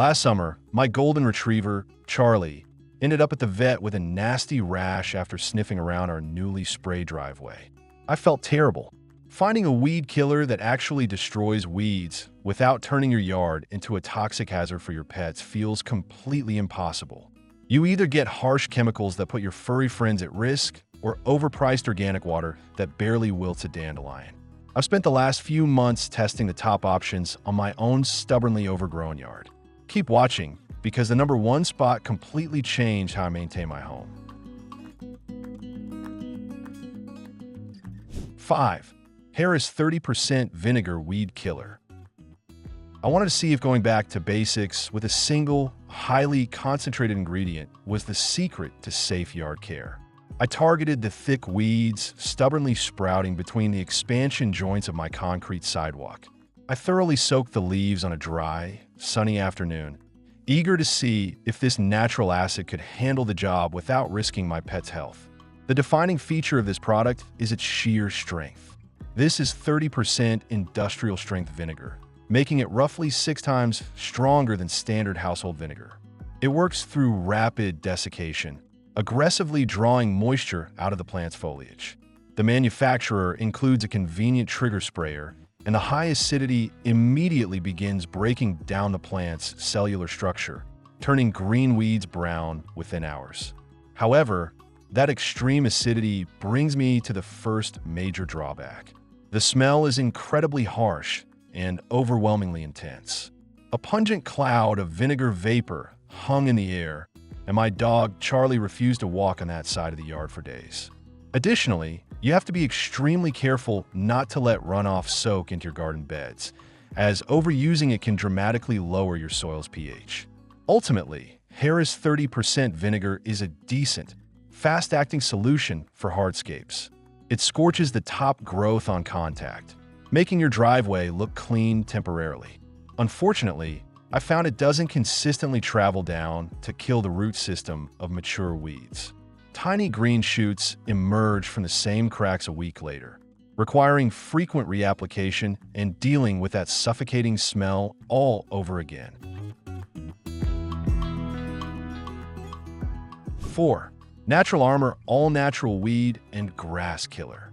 Last summer, my golden retriever, Charlie, ended up at the vet with a nasty rash after sniffing around our newly sprayed driveway. I felt terrible. Finding a weed killer that actually destroys weeds without turning your yard into a toxic hazard for your pets feels completely impossible. You either get harsh chemicals that put your furry friends at risk or overpriced organic water that barely wilts a dandelion. I've spent the last few months testing the top options on my own stubbornly overgrown yard. Keep watching, because the number one spot completely changed how I maintain my home. 5. Harris 30% Vinegar Weed Killer. I wanted to see if going back to basics with a single, highly concentrated ingredient was the secret to safe yard care. I targeted the thick weeds stubbornly sprouting between the expansion joints of my concrete sidewalk. I thoroughly soaked the leaves on a dry, sunny afternoon, eager to see if this natural acid could handle the job without risking my pet's health. The defining feature of this product is its sheer strength. This is 30% industrial strength vinegar, making it roughly 6 times stronger than standard household vinegar. It works through rapid desiccation, aggressively drawing moisture out of the plant's foliage. The manufacturer includes a convenient trigger sprayer, and the high acidity immediately begins breaking down the plant's cellular structure, turning green weeds brown within hours. However, that extreme acidity brings me to the first major drawback. The smell is incredibly harsh and overwhelmingly intense. A pungent cloud of vinegar vapor hung in the air, and my dog Charlie refused to walk on that side of the yard for days. Additionally, you have to be extremely careful not to let runoff soak into your garden beds, as overusing it can dramatically lower your soil's pH. Ultimately, Harris 30% vinegar is a decent, fast-acting solution for hardscapes. It scorches the top growth on contact, making your driveway look clean temporarily. Unfortunately, I found it doesn't consistently travel down to kill the root system of mature weeds. Tiny green shoots emerge from the same cracks a week later, requiring frequent reapplication and dealing with that suffocating smell all over again. 4. Natural Armor All-Natural Weed and Grass Killer.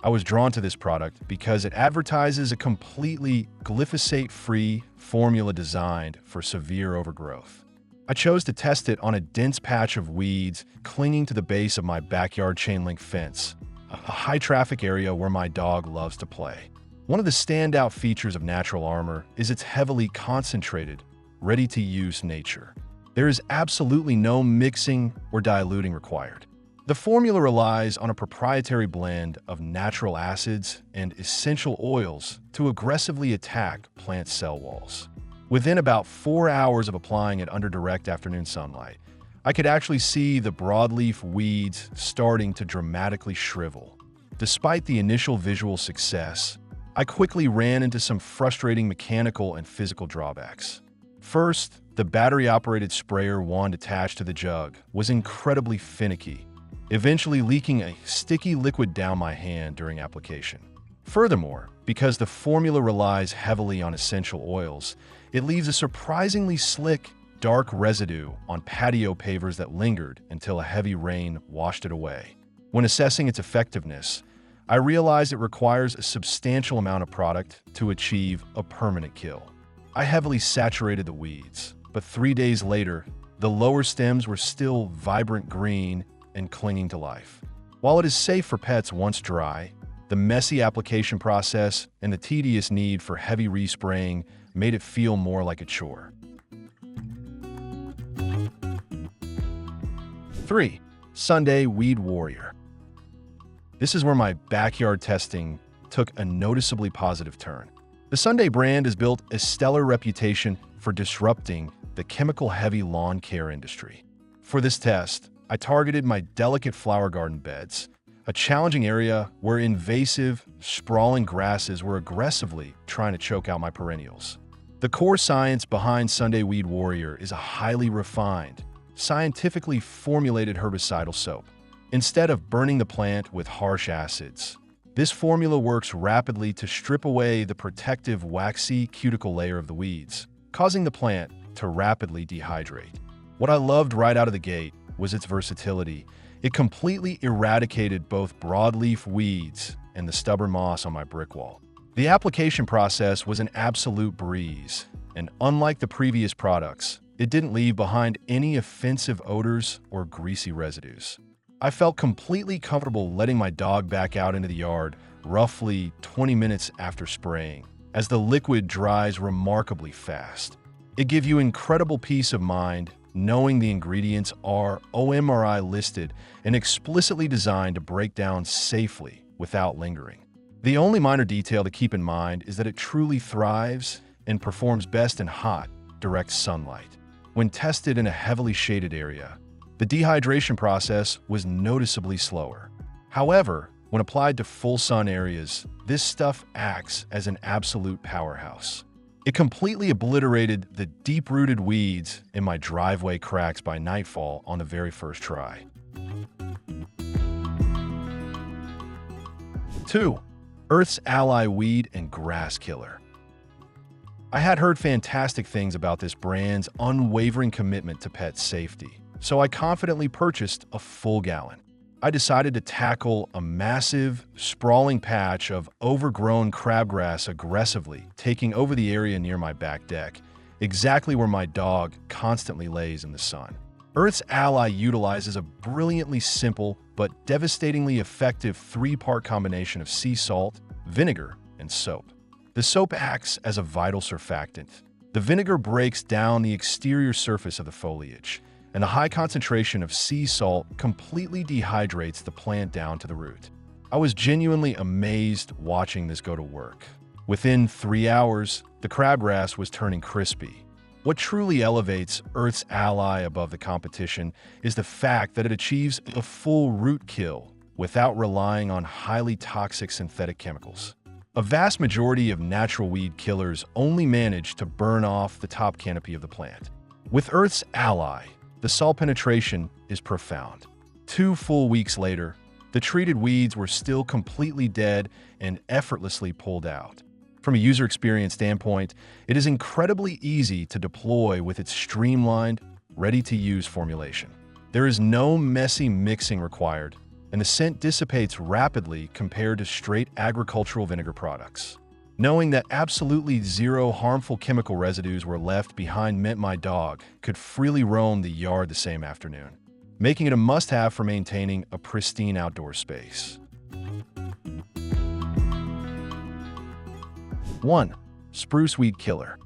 I was drawn to this product because it advertises a completely glyphosate-free formula designed for severe overgrowth. I chose to test it on a dense patch of weeds clinging to the base of my backyard chain-link fence, a high-traffic area where my dog loves to play. One of the standout features of Natural Armor is its heavily concentrated, ready-to-use nature. There is absolutely no mixing or diluting required. The formula relies on a proprietary blend of natural acids and essential oils to aggressively attack plant cell walls. Within about 4 hours of applying it under direct afternoon sunlight, I could actually see the broadleaf weeds starting to dramatically shrivel. Despite the initial visual success, I quickly ran into some frustrating mechanical and physical drawbacks. First, the battery-operated sprayer wand attached to the jug was incredibly finicky, eventually leaking a sticky liquid down my hand during application. Furthermore, because the formula relies heavily on essential oils, it leaves a surprisingly slick, dark residue on patio pavers that lingered until a heavy rain washed it away. When assessing its effectiveness, I realized it requires a substantial amount of product to achieve a permanent kill. I heavily saturated the weeds, but 3 days later, the lower stems were still vibrant green and clinging to life. While it is safe for pets once dry, the messy application process and the tedious need for heavy respraying made it feel more like a chore. 3. Sunday Weed Warrior. This is where my backyard testing took a noticeably positive turn. The Sunday brand has built a stellar reputation for disrupting the chemical-heavy lawn care industry. For this test, I targeted my delicate flower garden beds, a challenging area where invasive, sprawling grasses were aggressively trying to choke out my perennials. The core science behind Sunday Weed Warrior is a highly refined, scientifically formulated herbicidal soap. Instead of burning the plant with harsh acids, this formula works rapidly to strip away the protective waxy cuticle layer of the weeds, causing the plant to rapidly dehydrate. What I loved right out of the gate was its versatility. It completely eradicated both broadleaf weeds and the stubborn moss on my brick wall. The application process was an absolute breeze, and unlike the previous products, it didn't leave behind any offensive odors or greasy residues. I felt completely comfortable letting my dog back out into the yard roughly 20 minutes after spraying, as the liquid dries remarkably fast. It gives you incredible peace of mind knowing the ingredients are OMRI listed and explicitly designed to break down safely without lingering. The only minor detail to keep in mind is that it truly thrives and performs best in hot, direct sunlight. When tested in a heavily shaded area, the dehydration process was noticeably slower. However, when applied to full sun areas, this stuff acts as an absolute powerhouse. It completely obliterated the deep-rooted weeds in my driveway cracks by nightfall on the very first try. 2. Earth's Ally Weed and Grass Killer. I had heard fantastic things about this brand's unwavering commitment to pet safety, so I confidently purchased a full gallon. I decided to tackle a massive, sprawling patch of overgrown crabgrass aggressively, taking over the area near my back deck, exactly where my dog constantly lays in the sun. Earth's Ally utilizes a brilliantly simple but devastatingly effective 3-part combination of sea salt, vinegar, and soap. The soap acts as a vital surfactant. The vinegar breaks down the exterior surface of the foliage, and the high concentration of sea salt completely dehydrates the plant down to the root. I was genuinely amazed watching this go to work. Within 3 hours, the crabgrass was turning crispy. What truly elevates Earth's Ally above the competition is the fact that it achieves a full root kill without relying on highly toxic synthetic chemicals. A vast majority of natural weed killers only manage to burn off the top canopy of the plant. With Earth's Ally, the salt penetration is profound. 2 full weeks later, the treated weeds were still completely dead and effortlessly pulled out. From a user experience standpoint, it is incredibly easy to deploy with its streamlined, ready-to-use formulation. There is no messy mixing required, and the scent dissipates rapidly compared to straight agricultural vinegar products. Knowing that absolutely zero harmful chemical residues were left behind meant my dog could freely roam the yard the same afternoon, making it a must-have for maintaining a pristine outdoor space. 1. Spruce Weed Killer.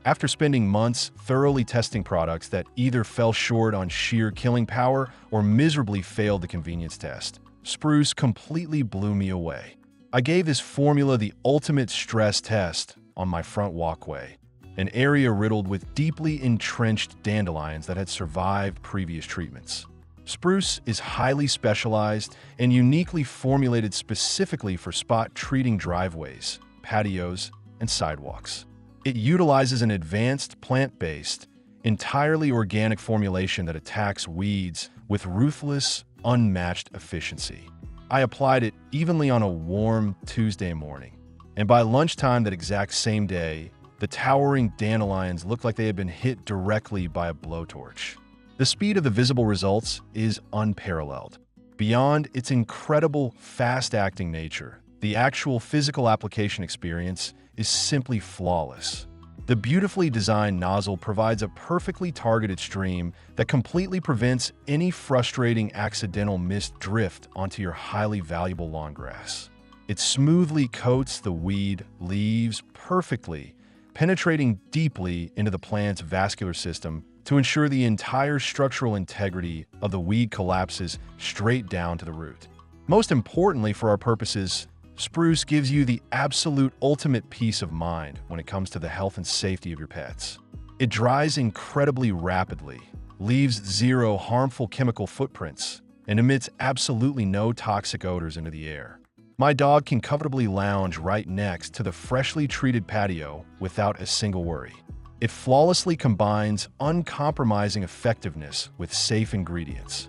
After spending months thoroughly testing products that either fell short on sheer killing power or miserably failed the convenience test, Spruce completely blew me away. I gave this formula the ultimate stress test on my front walkway, an area riddled with deeply entrenched dandelions that had survived previous treatments. Spruce is highly specialized and uniquely formulated specifically for spot treating driveways, patios, and sidewalks. It utilizes an advanced plant-based, entirely organic formulation that attacks weeds with ruthless, unmatched efficiency. I applied it evenly on a warm Tuesday morning, and by lunchtime that exact same day, the towering dandelions looked like they had been hit directly by a blowtorch. The speed of the visible results is unparalleled. Beyond its incredible fast-acting nature, the actual physical application experience is simply flawless. The beautifully designed nozzle provides a perfectly targeted stream that completely prevents any frustrating accidental mist drift onto your highly valuable lawn grass. It smoothly coats the weed leaves perfectly, penetrating deeply into the plant's vascular system to ensure the entire structural integrity of the weed collapses straight down to the root. Most importantly for our purposes, Spruce gives you the absolute ultimate peace of mind when it comes to the health and safety of your pets. It dries incredibly rapidly, leaves zero harmful chemical footprints, and emits absolutely no toxic odors into the air. My dog can comfortably lounge right next to the freshly treated patio without a single worry. It flawlessly combines uncompromising effectiveness with safe ingredients,